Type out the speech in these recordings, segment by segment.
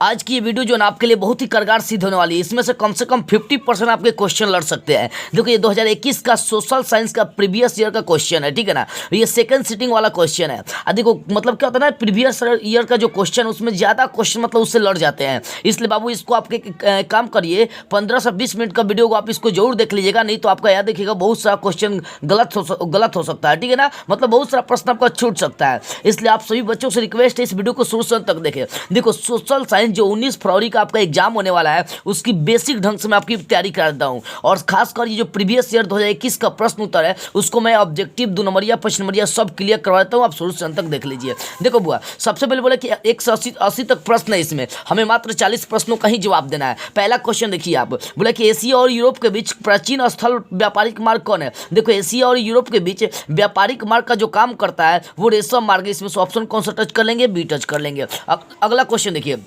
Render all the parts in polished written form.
आज की ये वीडियो जो है ना आपके लिए बहुत ही कारगर सिद्ध होने वाली है। इसमें से कम 50% आपके क्वेश्चन लड़ सकते हैं। देखो ये 2021 का सोशल साइंस का प्रीवियस ईयर का क्वेश्चन है, ठीक है ना। ये सेकंड सिटिंग वाला क्वेश्चन है। देखो मतलब क्या होता है ना, प्रीवियस ईयर का जो क्वेश्चन उसमें ज़्यादा क्वेश्चन मतलब उससे लड़ जाते हैं। इसलिए बाबू इसको आपके काम करिए, 15 से 20 मिनट का वीडियो को आप इसको जरूर देख लीजिएगा, नहीं तो आपका याद देखिएगा बहुत सारा क्वेश्चन गलत हो सकता है, ठीक है ना। मतलब बहुत सारा प्रश्न आपका छूट सकता है। इसलिए आप सभी बच्चों से रिक्वेस्ट है इस वीडियो को शुरू से अंत तक देखें। देखो सोशल साइंस जो 19 फरवरी का आपका एग्जाम होने वाला है उसकी बेसिक ढंग से मैं आपकी तैयारी करा देता हूँ। और खासकर ये जो प्रीवियस ईयर 2021 का प्रश्न उत्तर है उसको मैं ऑब्जेक्टिव 2 नंबरिया 5 नंबरिया सब क्लियर करवा देता हूँ। आप शुरू से अंत तक देख लीजिए। देखो बुआ, सबसे पहले बोले कि 180 तक प्रश्न है, इसमें हमें मात्र 40 प्रश्नों का ही जवाब देना है। पहला क्वेश्चन देखिए आप, बोले कि एशिया और यूरोप के बीच प्राचीन स्थल व्यापारिक मार्ग कौन है। देखो एशिया और यूरोप के बीच व्यापारिक मार्ग का जो काम करता है वो रेशम मार्ग है। इसमें से ऑप्शन कौन सा टच कर लेंगे, बी टच कर लेंगे। अगला क्वेश्चन देखिए,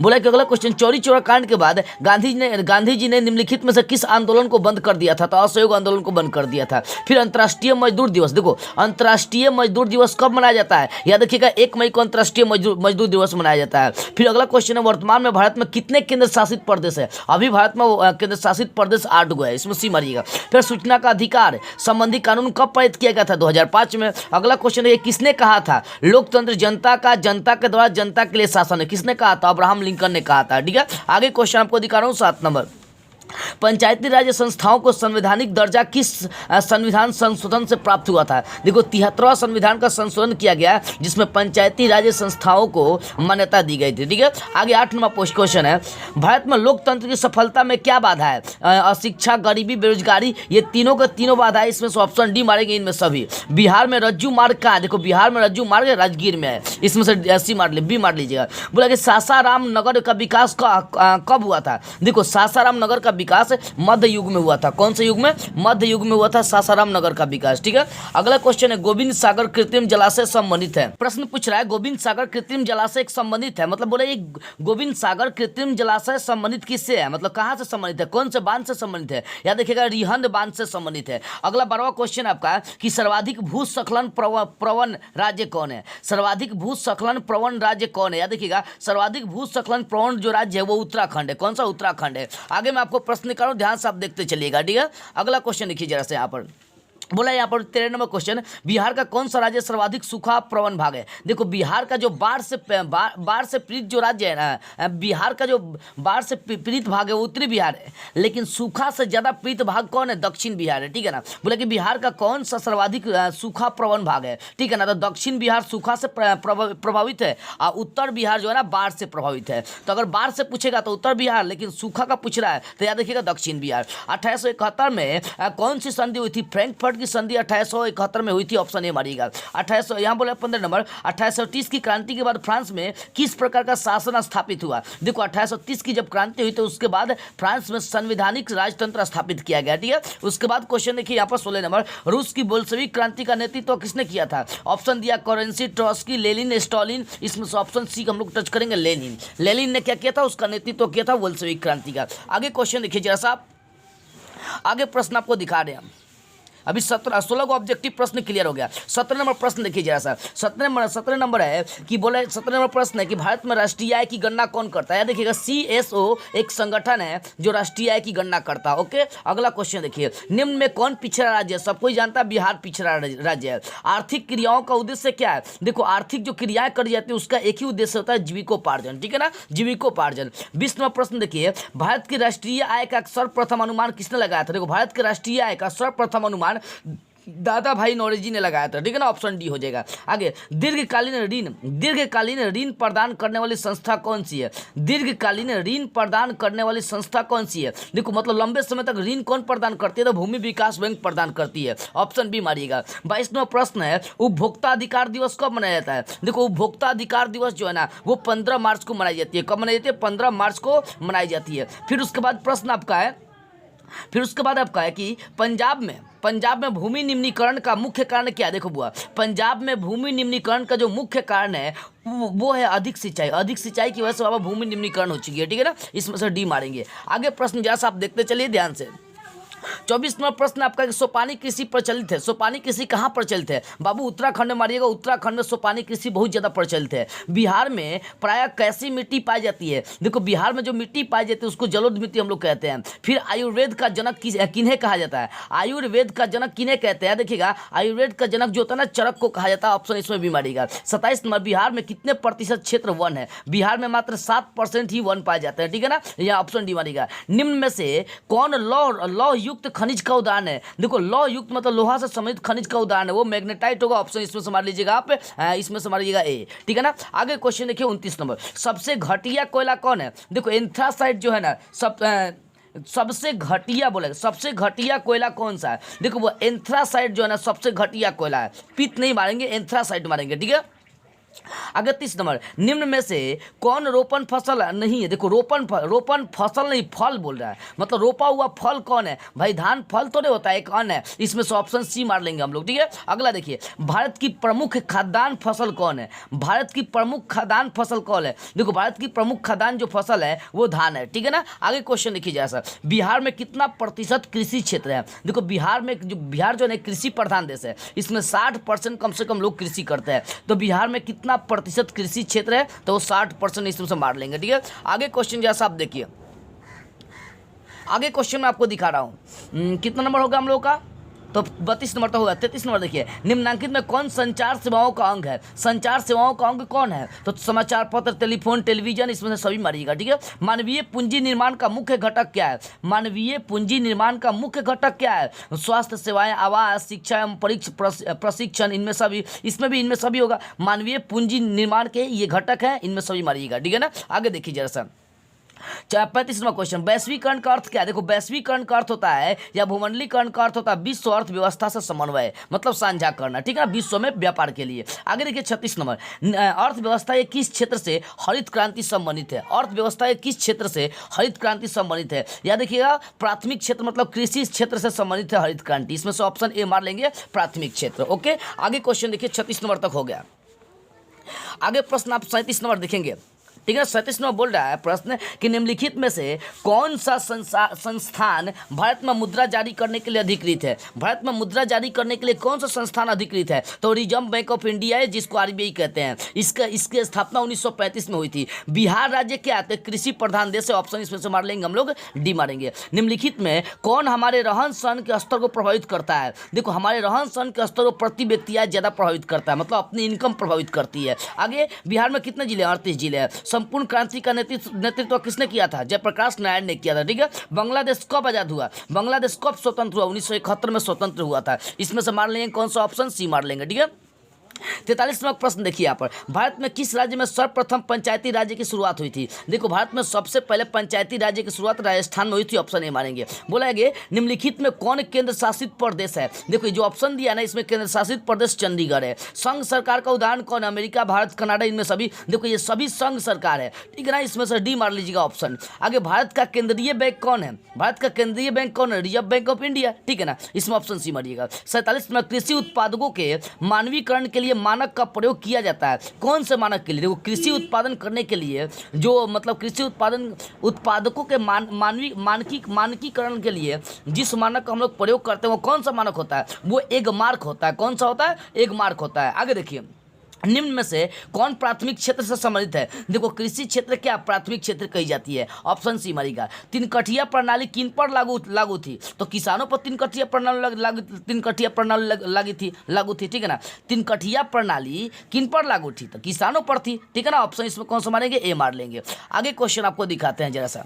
बोला कि अगला क्वेश्चन, चौरी चौरा कांड के बाद गांधी जी ने निम्नलिखित में से किस आंदोलन को बंद कर दिया था। तो असहयोग आंदोलन को बंद कर दिया था। फिर अंतर्राष्ट्रीय मजदूर दिवस, देखो अंतर्राष्ट्रीय मजदूर दिवस कब मनाया जाता है, याद देखिएगा 1 मई को अंतर्राष्ट्रीय मजदूर दिवस मनाया जाता है। फिर अगला क्वेश्चन है, वर्तमान में भारत में कितने केंद्र शासित प्रदेश है। अभी भारत में केंद्र शासित प्रदेश 8 गो है, इसमें सी मारिएगा। फिर सूचना का अधिकार संबंधी कानून कब पारित किया गया था, 2005 में। अगला क्वेश्चन है, किसने कहा था लोकतंत्र जनता के द्वारा जनता के लिए शासन है, किसने कहा था, अब्राहम लिंकन ने कहा था, ठीक है। आगे क्वेश्चन आपको दिखा रहा हूं 7 नंबर, पंचायती राज संस्थाओं को संवैधानिक दर्जा किस संविधान संशोधन से प्राप्त हुआ था। देखो 73वां संविधान का संशोधन किया गया जिसमें पंचायती राज संस्थाओं को मान्यता दी गई थी, ठीक है। आगे 8 नंबर पोस्ट क्वेश्चन है, भारत में लोकतंत्र की सफलता में क्या बाधा है। अशिक्षा, गरीबी, बेरोजगारी, ये तीनों का तीनों बाधा है। इसमें से ऑप्शन डी मारेंगे इनमें सभी। बिहार में रज्जू मार्ग कहाँ है, देखो बिहार में रज्जू मार्ग राजगीर में है, इसमें से सी मार बी मार लीजिएगा। बोला कि सासाराम नगर का विकास कब हुआ था। देखो सासाराम नगर का विकास मध्य युग में हुआ था। कौन से युग में, मध्य युग में हुआ था सासाराम नगर का विकास, ठीक है। अगला क्वेश्चन है, गोविंद सागर कृत्रिम जलाशय संबंधित है। प्रश्न पूछ रहा है गोविंद सागर कृत्रिम जलाशय संबंधित है, मतलब बोले ये गोविंद सागर कृत्रिम जलाशय संबंधित किससे है, मतलब कहां से संबंधित है, कौन से बांध से संबंधित है। याद देखिएगा रिहंद बांध से संबंधित है। अगला 12वां क्वेश्चन आपका कि सर्वाधिक भूस्खलन प्रवण राज्य कौन है। सर्वाधिक भूस्खलन प्रवण राज्य कौन है, याद देखिएगा सर्वाधिक भूस्खलन प्रवण जो राज्य है वो उत्तराखंड है। कौन सा, उत्तराखंड है। आगे मैं आपको प्रश्न करो, ध्यान से आप देखते चलिएगा, ठीक है। अगला क्वेश्चन देखिए जरा से यहाँ पर, बोला यहाँ पर 13 नंबर क्वेश्चन, बिहार का कौन सा राज्य सर्वाधिक सूखा प्रवण भाग है। देखो बिहार का जो बाढ़ से पीड़ित जो राज्य है ना, बिहार का जो बाढ़ से पीड़ित भाग है वो उत्तरी बिहार है, लेकिन सूखा से ज्यादा पीड़ित भाग कौन है, दक्षिण बिहार है, ठीक है ना। बोला कि बिहार का कौन सा सर्वाधिक सूखा प्रवण भाग है, ठीक है ना। तो दक्षिण बिहार सूखा से प्रभावित है और उत्तर बिहार जो है ना बाढ़ से प्रभावित है। तो अगर बाढ़ से पूछेगा तो उत्तर बिहार, लेकिन सूखा का पूछ रहा है तो याद रखिएगा दक्षिण बिहार। 1871 में कौन सी संधि हुई थी, फ्रैंकफर्ट की संधि 1871 में हुई थी, ऑप्शन ए मारिएगा। 1800 यहाँ बोला 15 नंबर, 1830 की क्रांति के बाद फ्रांस में किस प्रकार का शासन स्थापित हुआ। देखो 1830 की जब क्रांति हुई तो उसके बाद फ्रांस में संवैधानिक राजतंत्र स्थापित किया गया, ठीक है। उसके बाद क्वेश्चन देखिए यहाँ पर 16 नंबर, रूस की बोल्शेविक क्रांति का नेतृत्व किसने किया था। ऑप्शन दिया करेंसी, ट्रॉट्स्की, लेनिन, स्टालिन। इसमें से ऑप्शन सी हम लोग टच करेंगे, लेनिन। लेनिन ने क्या किया था, उसका नेतृत्व किया था बोल्शेविक क्रांति का। आगे क्वेश्चन देखिए जरा सा, आगे प्रश्न आपको दिखा रहे हैं। अभी 16 को ऑब्जेक्टिव प्रश्न क्लियर हो गया। 17 नंबर प्रश्न देखिए जरा सा, 17 नंबर है कि बोले 17 नंबर प्रश्न है कि भारत में राष्ट्रीय आय की गणना कौन करता है। देखिएगा CSO एक संगठन है जो राष्ट्रीय आय की गणना करता है, ओके। अगला क्वेश्चन देखिए, निम्न में कौन पिछड़ा राज्य है। सब कोई जानता है बिहार पिछड़ा राज्य है। आर्थिक क्रियाओं का उद्देश्य क्या है। देखो आर्थिक जो क्रियाएं करी जाती है उसका एक ही उद्देश्य होता है, जीविकोपार्जन, ठीक है ना, जीविकोपार्जन। 20 नंबर प्रश्न देखिए, भारत की राष्ट्रीय आय का सर्वप्रथम अनुमान किसने लगाया था। देखो भारत की राष्ट्रीय आय का सर्वप्रथम अनुमान दादा भाई नौरोजी ने लगाया था, ठीक है ना, ऑप्शन डी हो जाएगा। आगे दीर्घकालीन ऋण प्रदान करने वाली संस्था कौन सी है। दीर्घकालीन ऋण प्रदान करने वाली संस्था कौन सी है। देखो मतलब लंबे समय तक ऋण कौन प्रदान करती है, तो भूमि विकास बैंक प्रदान करती है, ऑप्शन बी मारिएगा। 22वां प्रश्न है, उपभोक्ता अधिकार दिवस कब मनाया जाता है। देखो उपभोक्ता अधिकार दिवस जो है ना वो 15 मार्च को मनाई जाती है। कब मनाई जाती है, 15 मार्च को मनाई जाती है। फिर उसके बाद प्रश्न आपका है कि पंजाब में भूमि निम्नीकरण का मुख्य कारण क्या है। देखो बुआ, पंजाब में भूमि निम्नीकरण का जो मुख्य कारण है वो है अधिक सिंचाई की वजह से बाबा भूमि निम्नीकरण हो चुकी है, ठीक है ना। इसमें से डी मारेंगे। आगे प्रश्न जैसा आप देखते चलिए ध्यान से। 24 नंबर प्रश्न आपका कि सोपानी कृषि प्रचलित है। सोपानी कृषि कहाँ प्रचलित है बाबू? उत्तराखंड में मारिएगा। उत्तराखंड में सोपानी कृषि बहुत ज़्यादा प्रचलित है। बिहार में प्रायः कैसी मिट्टी पाई जाती है? देखो बिहार में जो मिट्टी पाई जाती है उसको जलोढ़ मिट्टी हम लोग कहते हैं। फिर आयुर्वेद का जनक किन्हें कहा जाता है? आयुर्वेद का जनक किन्हें कहते हैं? देखिएगा आयुर्वेद का जनक जो होता है ना चरक को कहा जाता है। ऑप्शन इसमें भी मारिएगा। 27 नंबर बिहार में कितने प्रतिशत क्षेत्र वन है? बिहार में मात्र 7% ही वन पाए जाते हैं, ठीक है ना। यह ऑप्शन डी मारिएगा। निम्न में से कौन लौह युक्त खनिज का उदाहरण है? देखो लौह युक्त मतलब लोहा से संबंधित खनिज का उदाहरण है, वो मैग्नेटाइट होगा। ऑप्शन इसमें से मार लीजिएगा आप, इसमें से मारिएगा ए, ठीक है ना। आगे क्वेश्चन देखिए 29 नंबर, सबसे घटिया कोयला कौन है? देखो एंथ्रासाइट जो है ना सबसे घटिया बोलेगा, सबसे घटिया कोयला कौन सा है? देखो वो एंथ्रासाइट जो है ना सबसे घटिया कोयला है। पित नहीं मारेंगे, एंथ्रासाइट मारेंगे, ठीक है। अगर 30 नंबर, निम्न में से कौन रोपण फसल नहीं है? देखो रोपण फसल नहीं, फल बोल रहा है, मतलब रोपा हुआ फल कौन है भाई? धान फल तो नहीं होता है, एक अन्न है। इसमें से ऑप्शन सी मार लेंगे हम लोग, ठीक है। अगला देखिए, भारत की प्रमुख खाद्यान्न फसल कौन है? भारत की प्रमुख खाद्यान्न फसल कौन है? देखो भारत की प्रमुख खाद्यान्न जो फसल है वो धान है, ठीक है ना। आगे क्वेश्चन देखिए जरा सा, बिहार में कितना प्रतिशत कृषि क्षेत्र है? देखो बिहार जो है कृषि प्रधान देश है, इसमें 60% कम से कम लोग कृषि करते हैं। तो बिहार में कितना प्रतिशत कृषि क्षेत्र है? तो वो 60% इसमें से मार लेंगे, ठीक है। आगे क्वेश्चन जैसा आप देखिए, आगे क्वेश्चन मैं आपको दिखा रहा हूं। कितना नंबर होगा हम लोगों का? तो 32 नंबर तो होगा। 33 नंबर देखिए, निम्नलिखित में कौन संचार सेवाओं का अंग है? संचार सेवाओं का अंग कौन है? तो समाचार पत्र, टेलीफोन, टेलीविजन, इसमें से सभी मारिएगा, ठीक है। मानवीय पूंजी निर्माण का मुख्य घटक क्या है? मानवीय पूंजी निर्माण का मुख्य घटक क्या है? स्वास्थ्य सेवाएं, आवास, शिक्षा एवं प्रशिक्षण, इसमें भी इनमें सभी होगा। मानवीय पूंजी निर्माण के ये घटक है, इनमें सभी मारिएगा, ठीक है ना। आगे देखिए जरा सा 35वां क्वेश्चन, वैश्वीकरण का अर्थ क्या है? देखो वैश्वीकरण का अर्थ होता है या भूमंडलीकरण का अर्थ होता है विश्व अर्थव्यवस्था से समन्वय, मतलब साझा करना, ठीक है, विश्व में व्यापार के लिए। आगे देखिए 36 नंबर, अर्थव्यवस्था ये किस क्षेत्र से हरित क्रांति संबंधित है? अर्थव्यवस्था ये किस क्षेत्र से हरित क्रांति संबंधित है? या देखिएगा प्राथमिक क्षेत्र मतलब कृषि क्षेत्र से संबंधित है हरित क्रांति। इसमें से ऑप्शन ए मार लेंगे, प्राथमिक क्षेत्र। ओके, आगे क्वेश्चन देखिए 36 नंबर तक हो गया। आगे प्रश्न आप 37 नंबर देखेंगे, ठीक है। 37 नंबर बोल रहा है प्रश्न कि निम्नलिखित में से कौन सा संस्थान भारत में मुद्रा जारी करने के लिए अधिकृत है? भारत में मुद्रा जारी करने के लिए कौन सा संस्थान अधिकृत है? तो रिजर्व बैंक ऑफ इंडिया है, जिसको आरबीआई कहते हैं। इसकी स्थापना 1935 में हुई थी। बिहार राज्य क्या आते हैं? कृषि प्रधान देश है। ऑप्शन इसमें से मार लेंगे हम लोग, डी मारेंगे। निम्नलिखित में कौन हमारे रहन सहन के स्तर को प्रभावित करता है? देखो हमारे रहन सहन के स्तर को प्रति व्यक्ति ज़्यादा प्रभावित करता है, मतलब अपनी इनकम प्रभावित करती है। आगे बिहार में कितने जिले? 38 जिले हैं। संपूर्ण क्रांति का नेतृत्व किसने किया था? जयप्रकाश नारायण ने किया था, ठीक है। बांग्लादेश कब आजाद हुआ? बांग्लादेश कब स्वतंत्र हुआ? 1971 में स्वतंत्र हुआ था। इसमें से मार लेंगे कौन सा? ऑप्शन सी मार लेंगे, ठीक है। 43वां प्रश्न देखिए यहाँ पर, भारत में किस राज्य में सर्वप्रथम पंचायती राज्य की शुरुआत हुई थी? देखो भारत में सबसे पहले पंचायती राज्य की शुरुआत राजस्थान में हुई थी। ऑप्शन ए मारेंगे। बोला गया निम्नलिखित में कौन केंद्र शासित प्रदेश है? देखो जो ऑप्शन दिया ना इसमें केंद्र शासित प्रदेश चंडीगढ़ है। संघ सरकार का उदाहरण कौन है? अमेरिका, भारत, कनाडा, इनमें सभी देखो ये सभी संघ सरकार है, ठीक है ना। इसमें से डी मार लीजिएगा ऑप्शन। आगे भारत का केंद्रीय बैंक कौन है? भारत का केंद्रीय बैंक कौन है? रिजर्व बैंक ऑफ इंडिया, ठीक है ना। इसमें ऑप्शन सी मारिएगा। 47 में कृषि उत्पादकों के मानवीकरण के लिए मानक का प्रयोग किया जाता है। कौन से मानक के लिए? देखो कृषि उत्पादन करने के लिए जो मतलब कृषि उत्पादकों के मानकीकरण के लिए जिस मानक का हम लोग प्रयोग करते हैं वो कौन सा मानक होता है? वो एगमार्क होता है। कौन सा होता है? एगमार्क होता है। आगे देखिए, निम्न में से कौन प्राथमिक क्षेत्र से संबंधित है? देखो कृषि क्षेत्र क्या प्राथमिक क्षेत्र कही जाती है? ऑप्शन सी मारिएगा। तीन प्रणाली किन पर लागू थी? तो किसानों पर तीन कठिया प्रणाली लागू थी, ठीक है ना। तीन कठिया प्रणाली किन पर लागू थी? तो किसानों पर थी, ठीक है ना। ऑप्शन इसमें कौन सा मारेंगे? ए मार लेंगे। आगे क्वेश्चन आपको दिखाते हैं जरा सा,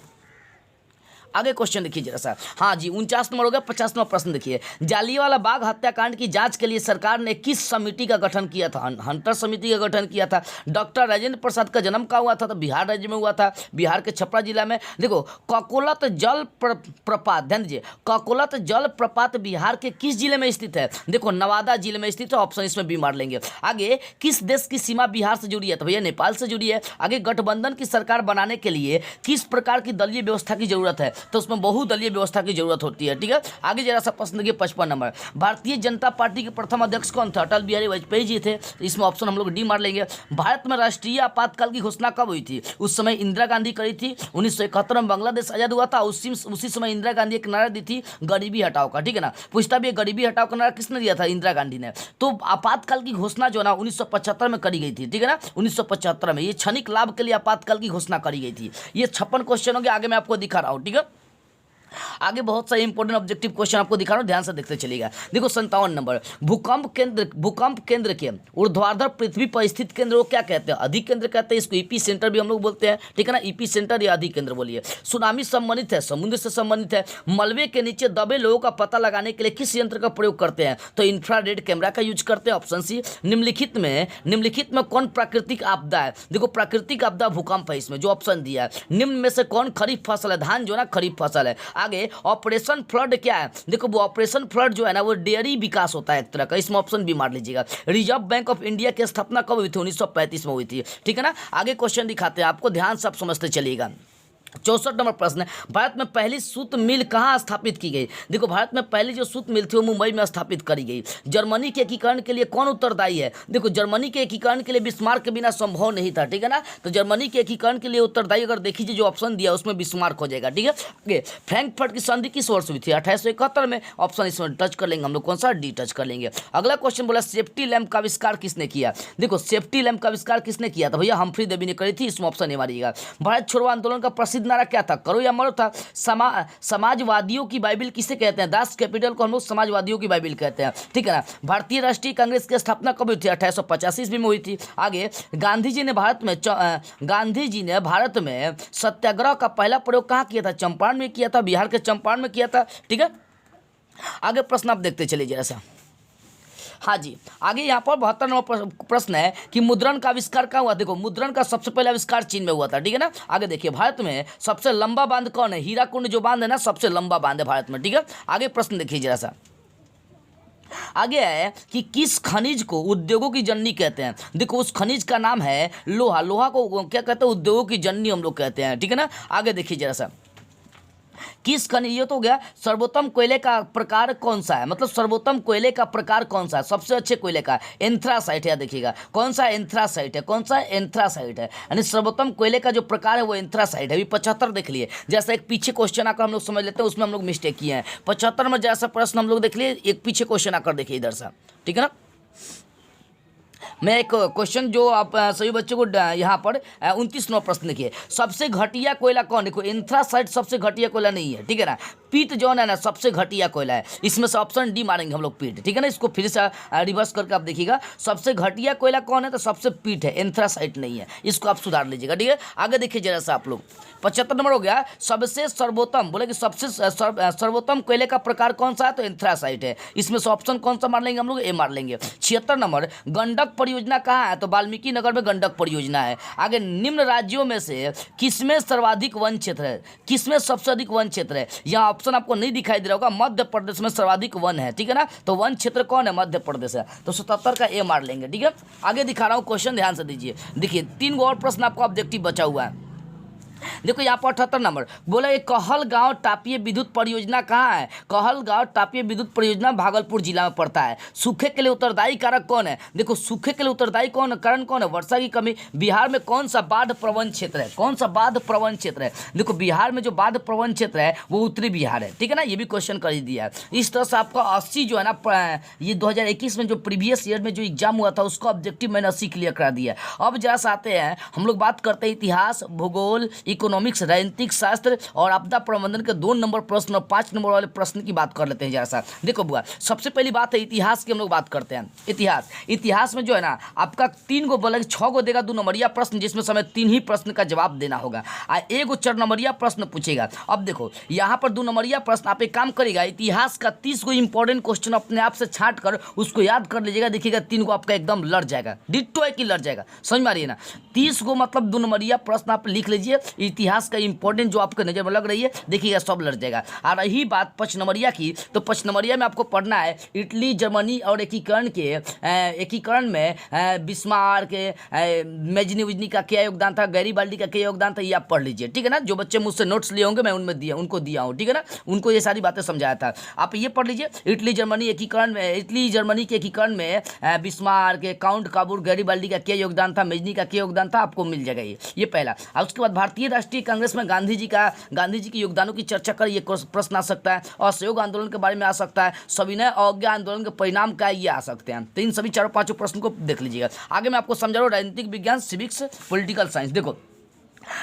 आगे क्वेश्चन देखिए जरा सा। हाँ जी 49 नंबर हो गया। 50वां प्रश्न देखिए, जालियांवाला बाग हत्याकांड की जांच के लिए सरकार ने किस समिति का गठन किया था? हंटर समिति का गठन किया था। डॉक्टर राजेंद्र प्रसाद का जन्म कहाँ हुआ था? तो बिहार राज्य में हुआ था, बिहार के छपरा जिला में। देखो ककोलत जल प्रपात, ध्यान दीजिए, ककोलत जल प्रपात बिहार के किस जिले में स्थित है? देखो नवादा जिले में स्थित है। ऑप्शन इसमें भी मार लेंगे। आगे किस देश की सीमा बिहार से जुड़ी है? तो भैया नेपाल से जुड़ी है। आगे गठबंधन की सरकार बनाने के लिए किस प्रकार की दलीय व्यवस्था की जरूरत है? तो उसमें बहुदलीय व्यवस्था की जरूरत होती है, ठीक है। आगे जरा सा प्रश्न देखिए 55 नंबर, भारतीय जनता पार्टी के प्रथम अध्यक्ष कौन थे? अटल बिहारी वाजपेयी जी थे। इसमें ऑप्शन हम लोग डी मार लेंगे। भारत में राष्ट्रीय आपातकाल की घोषणा कब हुई थी? उस समय इंदिरा गांधी करी थी। 1971 में बांग्लादेश आजाद हुआ था, उसी समय इंदिरा गांधी एक नारा दी थी गरीबी हटाओ का, ठीक है ना। पूछता भी है गरीबी हटाओ का नारा किसने दिया था? इंदिरा गांधी ने। तो आपातकाल की घोषणा जो ना 1975 में करी गई थी, ठीक है ना। 1975 में ये क्षणिक लाभ के लिए आपातकाल की घोषणा करी गई थी। ये 56 क्वेश्चन हो गया, आगे मैं आपको दिखा रहा हूँ, ठीक है। आगे बहुत सारे इंपॉर्टेंट ऑब्जेक्टिव क्वेश्चन आपको दिखा रहा हूं, ध्यान से देखते चलिएगा। देखो 57 नंबर, भूकंप केंद्र के ऊर्ध्वाधर पृथ्वी पर स्थित केंद्र को क्या कहते हैं? अधिक केंद्र कहते हैं, इसको ईपी सेंटर भी हम लोग बोलते हैं, ठीक है ना। ईपी सेंटर या अधिक केंद्र बोलिए। सुनामी संबंधित है, समुद्र से संबंधित है। मलबे के नीचे दबे लोगों का पता लगाने के लिए किस यंत्र का प्रयोग करते हैं? तो इंफ्रारेड कैमरा का यूज करते हैं, ऑप्शन सी। निम्नलिखित में कौन प्राकृतिक आपदा है? देखो प्राकृतिक आपदा भूकंप है इसमें, जो ऑप्शन दिया है। निम्न में से कौन खरीफ फसल है? धान जो ना खरीफ फसल है। आगे ऑपरेशन फ्लड क्या है? देखो वो ऑपरेशन फ्लड जो है ना वो डेयरी विकास होता है एक तरह का, इसमें ऑप्शन भी मार लीजिएगा। रिजर्व बैंक ऑफ इंडिया की स्थापना कब हुई थी? 1935 में हुई थी, ठीक है ना। आगे क्वेश्चन दिखाते हैं आपको, ध्यान से आप समझते चलिएगा। 64 नंबर प्रश्न है, भारत में पहली सूत मिल कहाँ स्थापित की गई? देखो भारत में पहली जो सूत मिल थी वो मुंबई में स्थापित करी गई। जर्मनी के एकीकरण के लिए कौन उत्तरदायी है? देखो जर्मनी के एकीकरण के लिए बिस्मार्क के बिना संभव नहीं था, ठीक है ना। तो जर्मनी के एकीकरण के लिए उत्तरदायी अगर देखिए जो ऑप्शन दिया उसमें बिस्मार्क हो जाएगा, ठीक है। आगे फ्रैंकफर्ट की संधि किस वर्ष हुई थी? 1871 में, ऑप्शन इसमें टच कर लेंगे हम लोग, कौन सा? डी टच कर लेंगे। अगला क्वेश्चन बोला सेफ्टी लैंप का आविष्कार किसने किया? देखो सेफ्टी लैंप का आविष्कार किसने किया था? भैया हम्फ्री डेवी ने करी थी, इसमें ऑप्शन ए मारिएगा। भारत छोड़ो आंदोलन का प्रसिद्ध नारा क्या था? करो या मरो था। समाजवादियों की बाइबिल किसे कहते हैं? दास कैपिटल को हम लोग समाजवादियों की बाइबिल कहते हैं, ठीक है ना। भारतीय राष्ट्रीय कांग्रेस की स्थापना कब हुई थी? 1885 ईस्वी में हुई थी। आगे गांधी जी ने भारत में सत्याग्रह का पहला प्रयोग कहाँ किया था? चंपारण में किया था, बिहार के चंपारण में किया था, ठीक है। आगे प्रश्न आप देखते चलिए जरा सा। हाँ जी, आगे यहाँ पर 72 नंबर प्रश्न है कि मुद्रण का आविष्कार कहाँ हुआ? देखो मुद्रण का सबसे पहले आविष्कार चीन में हुआ था, ठीक है ना। आगे देखिए भारत में सबसे लंबा बांध कौन है? हीराकुंड जो बांध है ना, सबसे लंबा बांध है भारत में, ठीक है। आगे प्रश्न देखिए जरा सा। आगे है कि किस खनिज को उद्योगों की जननी कहते हैं? देखो उस खनिज का नाम है लोहा। लोहा को क्या कहते हैं? उद्योगों की जननी हम लोग कहते हैं, ठीक है ना। आगे देखिए जरा सा, किस खनिज, ये तो हो गया। सर्वोत्तम कोयले का प्रकार कौन सा है? मतलब सर्वोत्तम कोयले का प्रकार कौन सा है? सबसे अच्छे कोयले का एंथ्रासाइट है, देखिएगा कौन सा एंथ्रासाइट है, कौन सा एंथ्रासाइट है, यानी सर्वोत्तम कोयले का जो प्रकार है वो एंथ्रासाइट है। अभी 75 देख लिए, जैसा एक पीछे क्वेश्चन आकर हम लोग समझ लेते हैं, उसमें हम लोग मिस्टेक किए हैं। 75 में जैसा प्रश्न हम लोग देख लिए, एक पीछे क्वेश्चन आकर देखिए इधर से, ठीक है ना। मैं एक क्वेश्चन जो आप सभी बच्चों को यहाँ पर 29 नंबर प्रश्न देखिए, सबसे घटिया कोयला कौन? देखो एंथ्रासाइट सबसे घटिया कोयला नहीं है, ठीक है ना। पीट जो है ना सबसे घटिया कोयला है, इसमें से ऑप्शन डी मारेंगे हम लोग, पीट, ठीक है ना। इसको फिर से रिवर्स करके आप देखिएगा, सबसे घटिया कोयला कौन है? तो सबसे पीट है, एंथ्रासाइट नहीं है। इसको आप सुधार लीजिएगा, ठीक है। आगे देखिए जरा सा आप लोग, 75 नंबर हो गया। सबसे सर्वोत्तम, बोले कि सबसे सर्वोत्तम कोयले का प्रकार कौन सा है? तो एंथ्रासाइट है। इसमें से ऑप्शन कौन सा मार लेंगे हम लोग? ए मार लेंगे। 76 नंबर, गंडक परियोजना कहाँ है? तो वाल्मीकि नगर में गंडक परियोजना है। आगे निम्न राज्यों में से किसमें सर्वाधिक वन क्षेत्र है? किसमें सबसे अधिक वन क्षेत्र है? यहाँ ऑप्शन आपको नहीं दिखाई दे रहा होगा, मध्य प्रदेश में सर्वाधिक वन है, ठीक है ना। तो वन क्षेत्र कौन है? मध्य प्रदेश है। तो 77 का ए मार लेंगे, ठीक है। आगे दिखा रहा हूँ क्वेश्चन, ध्यान से दीजिए। देखिए 3 और प्रश्न आपको ऑब्जेक्टिव बचा हुआ है। देखो यहाँ पर 78 नंबर बोला, ये कहलगांव तापीय विद्युत परियोजना कहाँ है? कहलगांव तापीय विद्युत परियोजना भागलपुर जिला में पड़ता है। सूखे के लिए उत्तरदायी कारक कौन है? देखो सूखे के लिए उत्तरदायी कारण कौन है? वर्षा की कमी। बिहार में कौन सा बाढ़ प्रवण क्षेत्र है? कौन सा बाढ़ प्रवण क्षेत्र है? देखो बिहार में जो बाढ़ प्रवण क्षेत्र है वो उत्तरी बिहार है, ठीक है ना। ये भी क्वेश्चन कर ही दिया है। इस तरह से आपका 80 जो है ना, ये 2021 में जो प्रीवियस ईयर में जो एग्जाम हुआ था उसका ऑब्जेक्टिव मैंने 80 क्लियर करा दिया है। अब जरा सा आते हैं, हम लोग बात करते हैं इतिहास, भूगोल, इकोनॉमिक्स, राजनीतिक शास्त्र और आपदा प्रबंधन के 2 नंबर प्रश्न और 5 नंबर वाले प्रश्न की बात कर लेते हैं जरा सा। देखो बुआ, सबसे पहली बात है इतिहास की, हम लोग बात करते हैं। इतिहास में जो है ना आपका 3 गो बोला 6 गो देगा 2 नंबरिया प्रश्न, जिसमें समय 3 ही प्रश्न का जवाब देना होगा। 1 गो 4 नंबरिया प्रश्न पूछेगा। अब देखो यहाँ पर 2 नंबरिया प्रश्न आप एक काम करेगा, इतिहास का 30 गो इंपॉर्टेंट क्वेश्चन अपने आप से छांट कर उसको याद कर लीजिएगा। देखिएगा 3 गो आपका एकदम लड़ जाएगा, डिट्टो है कि लड़ जाएगा, समझ में आ रही है ना। 30 गो मतलब 2 नंबरिया प्रश्न आप लिख लीजिए, इतिहास का इंपॉर्टेंट जो आपके नज़र में लग रही है, देखिएगा सब लड़ जाएगा। आ रही बात 5 नंबरिया की, तो 5 नंबरिया में आपको पढ़ना है इटली जर्मनी और एकीकरण में बिस्मार्क मेजनी उजनी का क्या योगदान था, गैरीबाल्डी का क्या योगदान था, ये आप पढ़ लीजिए, ठीक है ना। जो बच्चे मुझसे नोट्स लिए होंगे मैं उनको दिया हूँ, ठीक है ना, उनको ये सारी बातें समझाया था। आप ये पढ़ लीजिए इटली जर्मनी के एकीकरण में बिस्मार्क, काउंट काबूर, गैरीबाल्डी का क्या योगदान था, मेजनी का क्या योगदान था, आपको मिल जाएगा ये पहला। और उसके बाद भारतीय राष्ट्रीय कांग्रेस में गांधी जी के योगदानों की चर्चा कर, ये प्रश्न आ सकता है। असहयोग आंदोलन के बारे में आ सकता है। सविनय अवज्ञा आंदोलन के परिणाम क्या है, ये आ सकते हैं। तो इन सभी चारों पांचों प्रश्न को देख लीजिएगा। आगे मैं आपको समझा रहा हूँ राजनीतिक विज्ञान, सिविक्स, पॉलिटिकल साइंस। देखो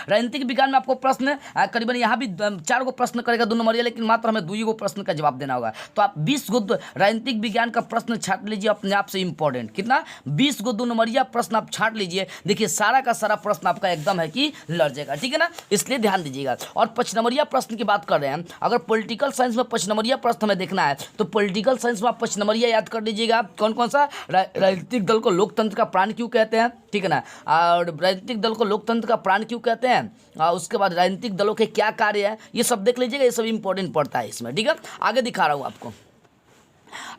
राजनीतिक विज्ञान में आपको प्रश्न करीबन यहाँ भी 4 गो प्रश्न करेगा 2 नंबरिया, लेकिन मात्र हमें 2 गो प्रश्न का जवाब देना होगा। तो आप 20 गो राजनीतिक विज्ञान का प्रश्न छाट लीजिए अपने आप से इंपॉर्टेंट। कितना? 20 गो 2 नंबरिया प्रश्न आप छाट लीजिए। देखिए सारा का सारा प्रश्न आपका एकदम है कि लड़ जाएगा, ठीक है ना, इसलिए ध्यान दीजिएगा। और 5 नंबरिया प्रश्न की बात कर रहे हैं, अगर पॉलिटिकल साइंस में 5 नंबरिया प्रश्न हमें देखना है तो पॉलिटिकल साइंस में आप 5 नंबरिया याद कर लीजिएगा। कौन कौन सा? राजनीतिक दल को लोकतंत्र का प्राण क्यों कहते हैं, ठीक है ना, और राजनीतिक दल को लोकतंत्र का प्राण क्यों कहते हैं, उसके बाद राजनीतिक दलों के क्या कार्य है, ये सब देख लीजिएगा। ये सब इंपॉर्टेंट पड़ता है इसमें, ठीक है। आगे दिखा रहा हूँ आपको।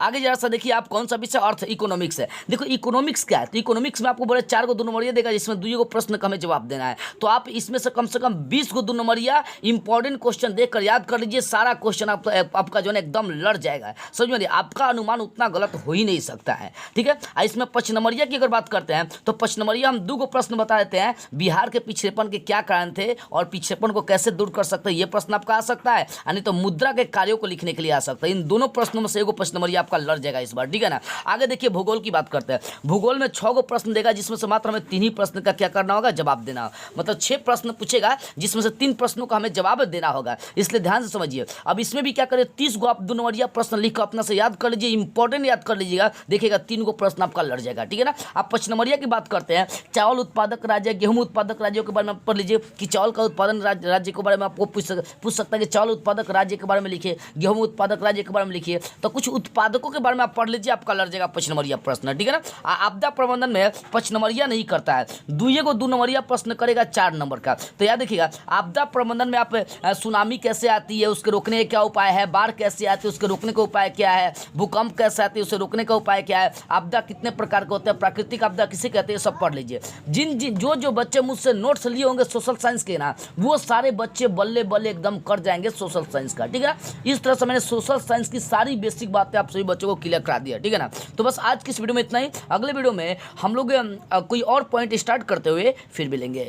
आगे जरा सा देखिए आप कौन सा विषय, अर्थ इकोनॉमिक्स है। देखो इकोनॉमिक्स क्या है, तो इकोनॉमिक्स में आपको बोले 4 गो 2 नंबरिया देगा, जिसमें 2 गो प्रश्न का हमें जवाब देना है। तो आप इसमें से कम 20 गो 2 नंबरिया इंपॉर्टेंट क्वेश्चन देखकर याद कर लीजिए। सारा क्वेश्चन आपका जो है एकदम लड़ जाएगा, समझ में। आपका अनुमान उतना गलत हो ही नहीं सकता है, ठीक है। इसमें 5 नंबरिया की अगर बात करते हैं तो 5 नंबरिया हम 2 गो प्रश्न बता देते हैं। बिहार के पिछड़ेपन के क्या कारण थे और पिछड़ेपन को कैसे दूर कर सकते हैं, ये प्रश्न आपका आ सकता है। यानी तो मुद्रा के कार्यों को लिखने के लिए आ सकता है। इन दोनों प्रश्नों में से एगो 5 नंबरिया आपका लड़ जाएगा इस बार, ठीक है ना। आगे देखिए भूगोल की बात करते हैं। भूगोल में 6 गो प्रश्न देगा, जिसमें से मात्र हमें 3 ही प्रश्न का क्या करना होगा, जवाब देना। मतलब 6 प्रश्न पूछेगा, जिसमें से 3 प्रश्नों का हमें जवाब देना होगा, इसलिए ध्यान से समझिए। अब इसमें भी क्या करें, 30 गो आप 2 नंबरिया प्रश्न लिखकर अपना से याद कर लीजिए, इंपॉर्टेंट याद कर लीजिएगा। देखिएगा 3 गो प्रश्न आपका लड़ जाएगा, ठीक है ना। आप 5 नंबरिया की बात करते हैं। चावल उत्पादक राज्य, गेहूं उत्पादक राज्यों के बारे में पढ़ लीजिए कि चावल का उत्पादन राज्य के बारे में आपको पूछ सकता है कि चावल उत्पादक राज्य के बारे में लिखिए, गेहूं उत्पादक राज्य के बारे में लिखिए। तो कुछ उत्पादकों के बारे में आप पढ़ लीजिए, आपका लड़ जाएगा 5 नंबरिया प्रश्न, ठीक है ना। आपदा प्रबंधन में 5 नंबरिया नहीं करता है, 2 गो 2 नंबरिया प्रश्न करेगा 4 नंबर का। तो याद देखिएगा आपदा प्रबंधन में आप सुनामी कैसे आती है, उसके रोकने का क्या उपाय है, बाढ़ कैसे आती है, उसके रोकने का उपाय क्या है, भूकंप कैसे आती है, उसे रोकने का उपाय क्या है, आपदा कितने प्रकार के होते हैं, प्राकृतिक आपदा किसे कहते हैं, सब पढ़ लीजिए। जो बच्चे मुझसे नोट्स लिए होंगे सोशल साइंस के ना, वो सारे बच्चे बल्ले बल्ले एकदम कर जाएंगे सोशल साइंस का, ठीक है ना। इस तरह से मैंने सोशल साइंस की सारी बेसिक बातें आप सभी बच्चों को क्लियर करा दिया, ठीक है ना। तो बस आज की इस वीडियो में इतना ही। अगले वीडियो में हम लोग कोई और पॉइंट स्टार्ट करते हुए फिर मिलेंगे।